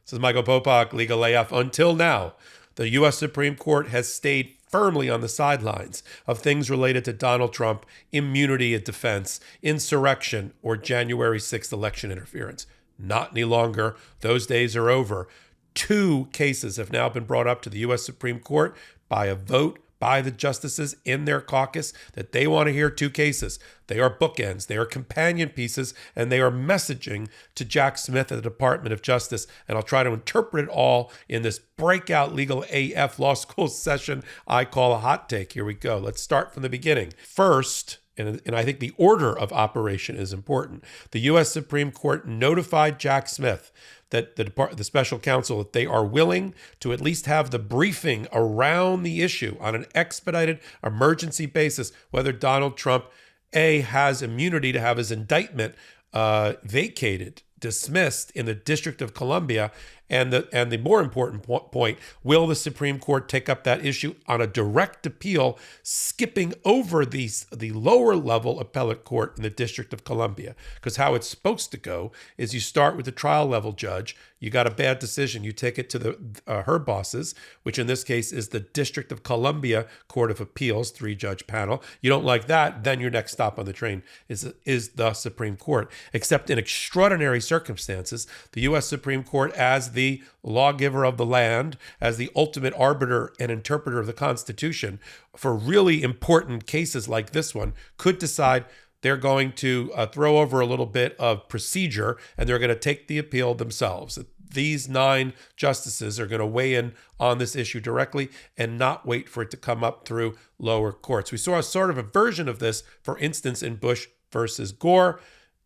This is Michael Popok, Legal AF. Until now, the U.S. Supreme Court has stayed firmly on the sidelines of things related to Donald Trump, immunity at defense, insurrection, or January 6th election interference. Not any longer. Those days are over. 2 cases have now been brought up to the U.S. Supreme Court by a vote by the justices in their caucus that they want to hear 2 cases. They are bookends, they are companion pieces, and they are messaging to Jack Smith at the Department of Justice. And I'll try to interpret it all in this breakout Legal AF law school session I call a hot take. Here we go. Let's start from the beginning. First, and I think the order of operation is important. The U.S. Supreme Court notified Jack Smith that the special counsel, that they are willing to at least have the briefing around the issue on an expedited emergency basis, whether Donald Trump, A, has immunity to have his indictment vacated, dismissed in the District of Columbia, and the more important point, will the Supreme Court take up that issue on a direct appeal, skipping over the lower level appellate court in the District of Columbia? Because how it's supposed to go is you start with the trial level judge, you got a bad decision, you take it to the her bosses, which in this case is the District of Columbia Court of Appeals, 3-judge panel. You don't like that, then your next stop on the train is the Supreme Court. Except in extraordinary circumstances, the U.S. Supreme Court, as the lawgiver of the land, as the ultimate arbiter and interpreter of the Constitution, for really important cases like this one, could decide they're going to throw over a little bit of procedure and they're going to take the appeal themselves. These 9 justices are going to weigh in on this issue directly and not wait for it to come up through lower courts. We saw a sort of a version of this, for instance, in Bush versus Gore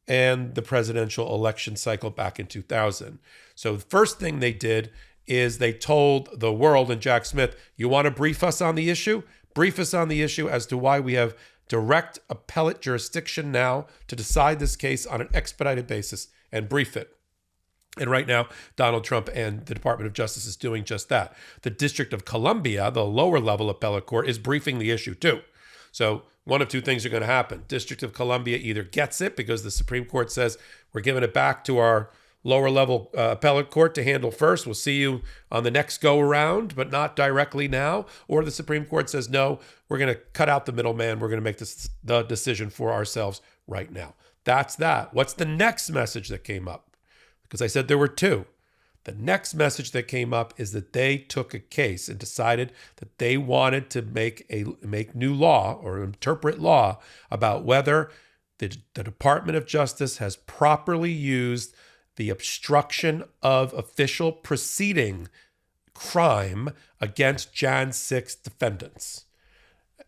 and the presidential election cycle back in 2000. So the first thing they did is they told the world and Jack Smith, you want to brief us on the issue? Brief us on the issue as to why we have direct appellate jurisdiction now to decide this case on an expedited basis, and brief it. And right now, Donald Trump and the Department of Justice is doing just that. The District of Columbia, the lower level appellate court, is briefing the issue too. So one of 2 things are going to happen. District of Columbia either gets it because the Supreme Court says we're giving it back to our lower level appellate court to handle first. We'll see you on the next go around, but not directly now. Or the Supreme Court says, no, we're going to cut out the middleman. We're going to make the decision for ourselves right now. That's that. What's the next message that came up? Because I said there were 2. The next message that came up is that they took a case and decided that they wanted to make new law or interpret law about whether the Department of Justice has properly used the obstruction of official proceeding crime against Jan 6 defendants.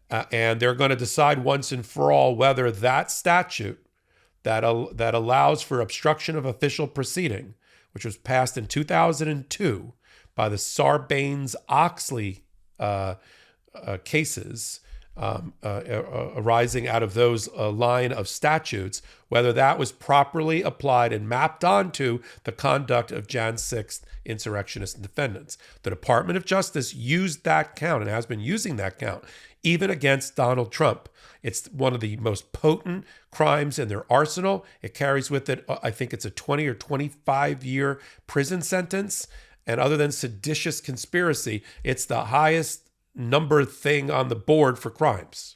And they're going to decide once and for all whether that statute that allows for obstruction of official proceeding, which was passed in 2002 by the Sarbanes-Oxley cases arising out of those line of statutes, whether that was properly applied and mapped onto the conduct of Jan 6th insurrectionists and defendants. The Department of Justice used that count and has been using that count even against Donald Trump. It's one of the most potent crimes in their arsenal. It carries with it, I think it's a 20 or 25-year prison sentence. And other than seditious conspiracy, it's the highest number thing on the board for crimes.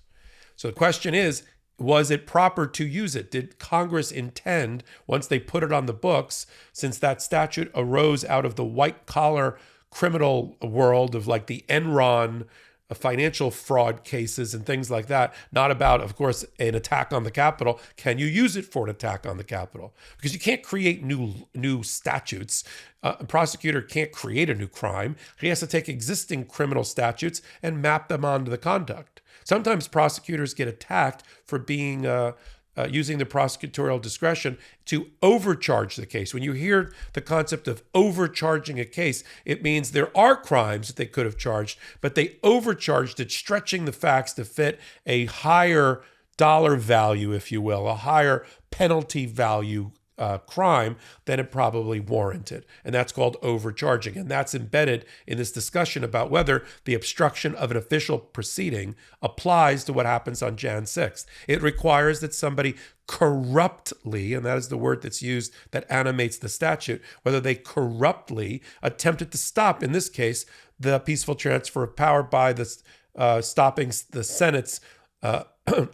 So the question is, was it proper to use it? Did Congress intend, once they put it on the books, since that statute arose out of the white-collar criminal world of like the Enron financial fraud cases and things like that, not about, of course, an attack on the Capitol. Can you use it for an attack on the Capitol? Because you can't create new statutes. A prosecutor can't create a new crime. He has to take existing criminal statutes and map them onto the conduct. Sometimes prosecutors get attacked for being using the prosecutorial discretion to overcharge the case. When you hear the concept of overcharging a case, it means there are crimes that they could have charged, but they overcharged it, stretching the facts to fit a higher dollar value, if you will, a higher penalty value crime than it probably warranted. And that's called overcharging. And that's embedded in this discussion about whether the obstruction of an official proceeding applies to what happens on Jan 6th. It requires that somebody corruptly, and that is the word that's used that animates the statute, whether they corruptly attempted to stop, in this case, the peaceful transfer of power by the stopping the Senate's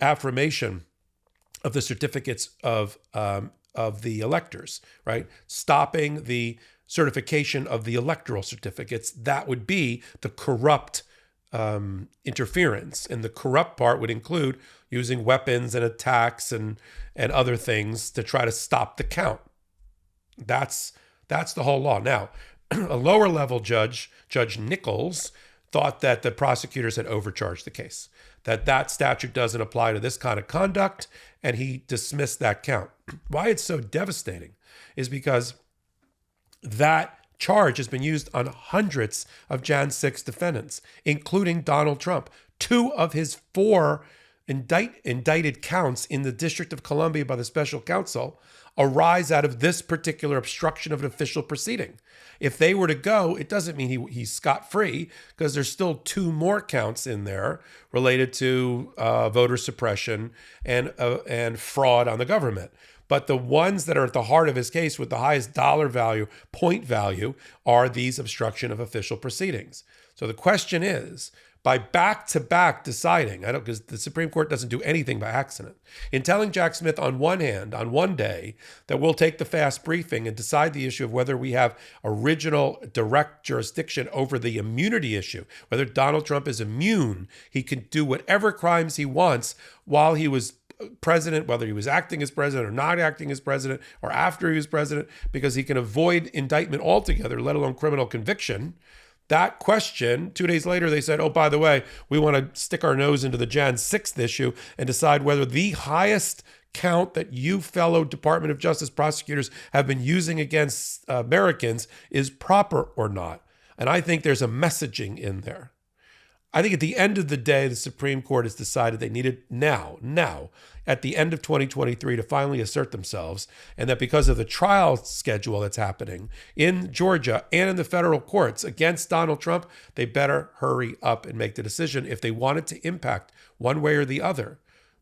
affirmation of the certificates of the electors, right? Stopping the certification of the electoral certificates. That would be the corrupt interference. And the corrupt part would include using weapons and attacks and other things to try to stop the count. That's the whole law. Now, a lower level judge, Judge Nichols, thought that the prosecutors had overcharged the case, that statute doesn't apply to this kind of conduct, and he dismissed that count. Why it's so devastating is because that charge has been used on hundreds of Jan 6 defendants, including Donald Trump. 2 of his 4 indicted counts in the District of Columbia by the Special Counsel arise out of this particular obstruction of an official proceeding. If they were to go, it doesn't mean he's scot-free, because there's still 2 more counts in there related to voter suppression and fraud on the government. But the ones that are at the heart of his case with the highest dollar value, point value, are these obstruction of official proceedings. So the question is, by back-to-back deciding, because the Supreme Court doesn't do anything by accident, in telling Jack Smith on one hand, on one day, that we'll take the fast briefing and decide the issue of whether we have original direct jurisdiction over the immunity issue, whether Donald Trump is immune, he can do whatever crimes he wants while he was president, whether he was acting as president or not acting as president, or after he was president, because he can avoid indictment altogether, let alone criminal conviction. That question, 2 days later, they said, oh, by the way, we want to stick our nose into the Jan 6th issue and decide whether the highest count that you fellow Department of Justice prosecutors have been using against Americans is proper or not. And I think there's a messaging in there. I think at the end of the day, the Supreme Court has decided they needed now, at the end of 2023, to finally assert themselves, and that because of the trial schedule that's happening in Georgia and in the federal courts against Donald Trump, they better hurry up and make the decision if they wanted to impact one way or the other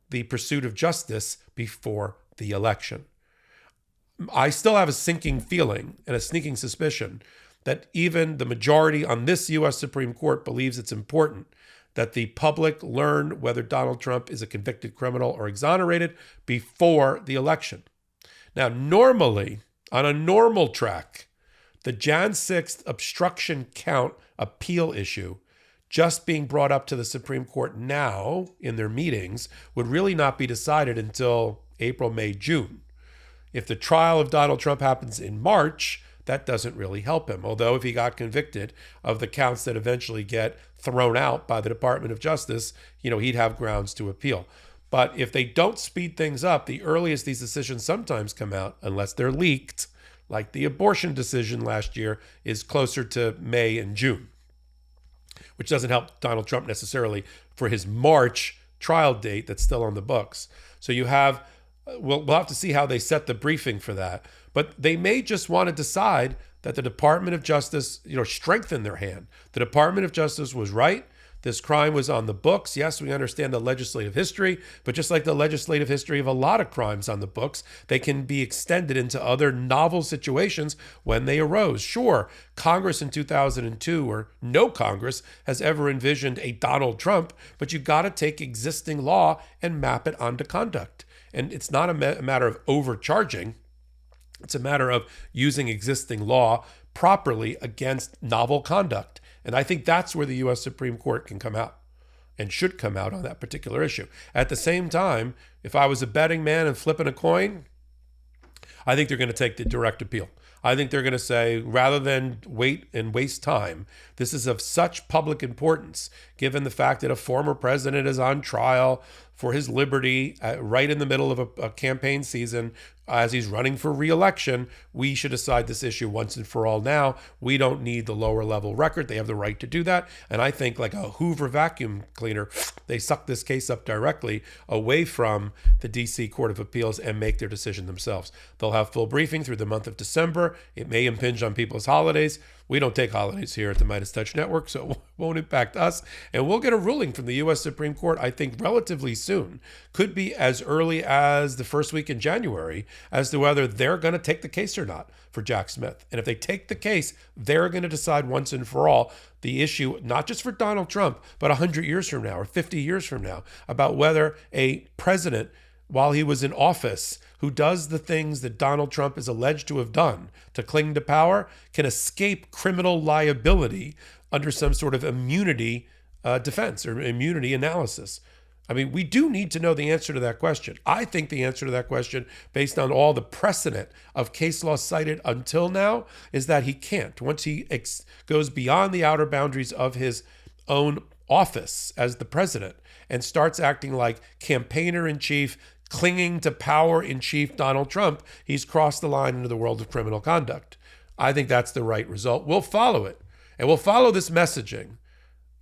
the pursuit of justice before the election. I still have a sinking feeling and a sneaking suspicion that even the majority on this U.S. Supreme Court believes it's important that the public learn whether Donald Trump is a convicted criminal or exonerated before the election. Now, normally, on a normal track, the Jan 6th obstruction count appeal issue just being brought up to the Supreme Court now in their meetings would really not be decided until April, May, June. If the trial of Donald Trump happens in March, that doesn't really help him. Although if he got convicted of the counts that eventually get thrown out by the Department of Justice, he'd have grounds to appeal. But if they don't speed things up, the earliest these decisions sometimes come out, unless they're leaked, like the abortion decision last year, is closer to May and June, which doesn't help Donald Trump necessarily for his March trial date that's still on the books. So you have, we'll have to see how they set the briefing for that. But they may just want to decide that the Department of Justice, strengthen their hand. The Department of Justice was right. This crime was on the books. Yes, we understand the legislative history, but just like the legislative history of a lot of crimes on the books, they can be extended into other novel situations when they arose. Sure, Congress in 2002, or no Congress, has ever envisioned a Donald Trump, but you got to take existing law and map it onto conduct. And it's not a matter of overcharging. It's a matter of using existing law properly against novel conduct. And I think that's where the U.S. Supreme Court can come out and should come out on that particular issue. At the same time, if I was a betting man and flipping a coin, I think they're going to take the direct appeal. I think they're going to say, rather than wait and waste time, this is of such public importance, given the fact that a former president is on trial for his liberty right in the middle of a campaign season, as he's running for re-election, we should decide this issue once and for all now. We don't need the lower level record. They have the right to do that. And I think like a Hoover vacuum cleaner, they suck this case up directly away from the DC Court of Appeals and make their decision themselves. They'll have full briefing through the month of December. It may impinge on people's holidays. We don't take holidays here at the MeidasTouch Network, so it won't impact us. And we'll get a ruling from the U.S. Supreme Court, I think, relatively soon. Could be as early as the first week in January as to whether they're going to take the case or not for Jack Smith. And if they take the case, they're going to decide once and for all the issue, not just for Donald Trump, but 100 years from now or 50 years from now, about whether a president, while he was in office, who does the things that Donald Trump is alleged to have done to cling to power, can escape criminal liability under some sort of immunity defense or immunity analysis. I mean, we do need to know the answer to that question. I think the answer to that question, based on all the precedent of case law cited until now, is that he can't. Once he goes beyond the outer boundaries of his own office as the president and starts acting like campaigner-in-chief, clinging to power-in-chief Donald Trump, he's crossed the line into the world of criminal conduct. I think that's the right result. We'll follow it. And we'll follow this messaging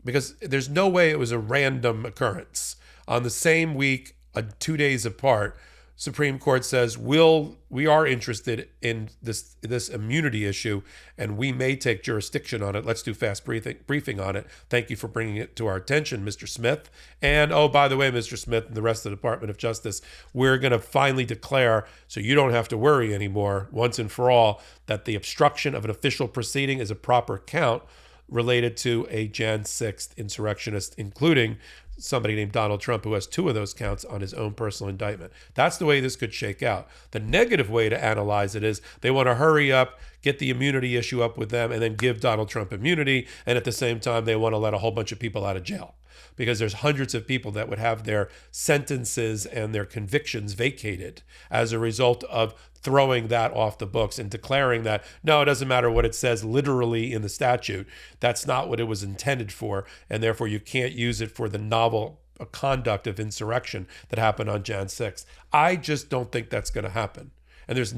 because there's no way it was a random occurrence. On the same week, 2 days apart, Supreme Court says we are interested in this immunity issue, and we may take jurisdiction on it. Let's do fast briefing on it. Thank you for bringing it to our attention, Mr. Smith. And oh, by the way, Mr. Smith and the rest of the Department of Justice, we're going to finally declare, so you don't have to worry anymore, once and for all, that the obstruction of an official proceeding is a proper count related to a Jan 6th insurrectionist, including somebody named Donald Trump, who has 2 of those counts on his own personal indictment. That's the way this could shake out. The negative way to analyze it is they want to hurry up, get the immunity issue up with them, and then give Donald Trump immunity. And at the same time, they want to let a whole bunch of people out of jail because there's hundreds of people that would have their sentences and their convictions vacated as a result of throwing that off the books and declaring that, no, it doesn't matter what it says literally in the statute. That's not what it was intended for, and therefore you can't use it for the novel conduct of insurrection that happened on Jan 6th. I just don't think that's going to happen. And there's,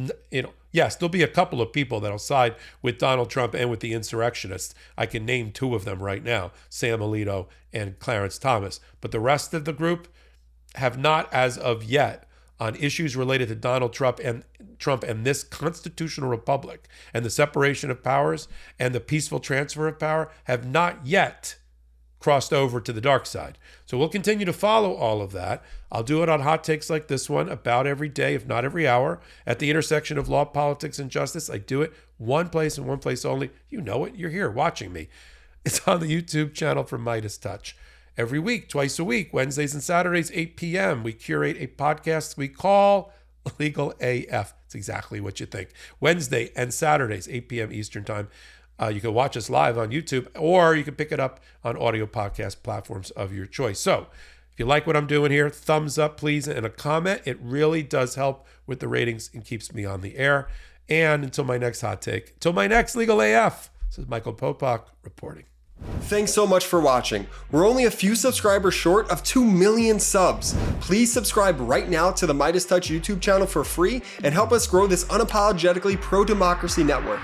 yes, there'll be a couple of people that'll side with Donald Trump and with the insurrectionists. I can name 2 of them right now, Sam Alito and Clarence Thomas. But the rest of the group have not, as of yet, on issues related to Donald Trump and this constitutional republic and the separation of powers and the peaceful transfer of power, have not yet crossed over to the dark side. So we'll continue to follow all of that. I'll do it on hot takes like this one about every day, if not every hour, at the intersection of law, politics, and justice. I do it one place and one place only. You know it. You're here watching me. It's on the YouTube channel for MeidasTouch. Every week, twice a week, Wednesdays and Saturdays, 8 p.m., we curate a podcast we call Legal AF. It's exactly what you think. Wednesday and Saturdays, 8 p.m. Eastern Time. You can watch us live on YouTube, or you can pick it up on audio podcast platforms of your choice. So if you like what I'm doing here, thumbs up, please, and a comment. It really does help with the ratings and keeps me on the air. And until my next hot take, until my next Legal AF, this is Michael Popok reporting. Thanks so much for watching. We're only a few subscribers short of 2 million subs. Please subscribe right now to the MeidasTouch YouTube channel for free and help us grow this unapologetically pro-democracy network.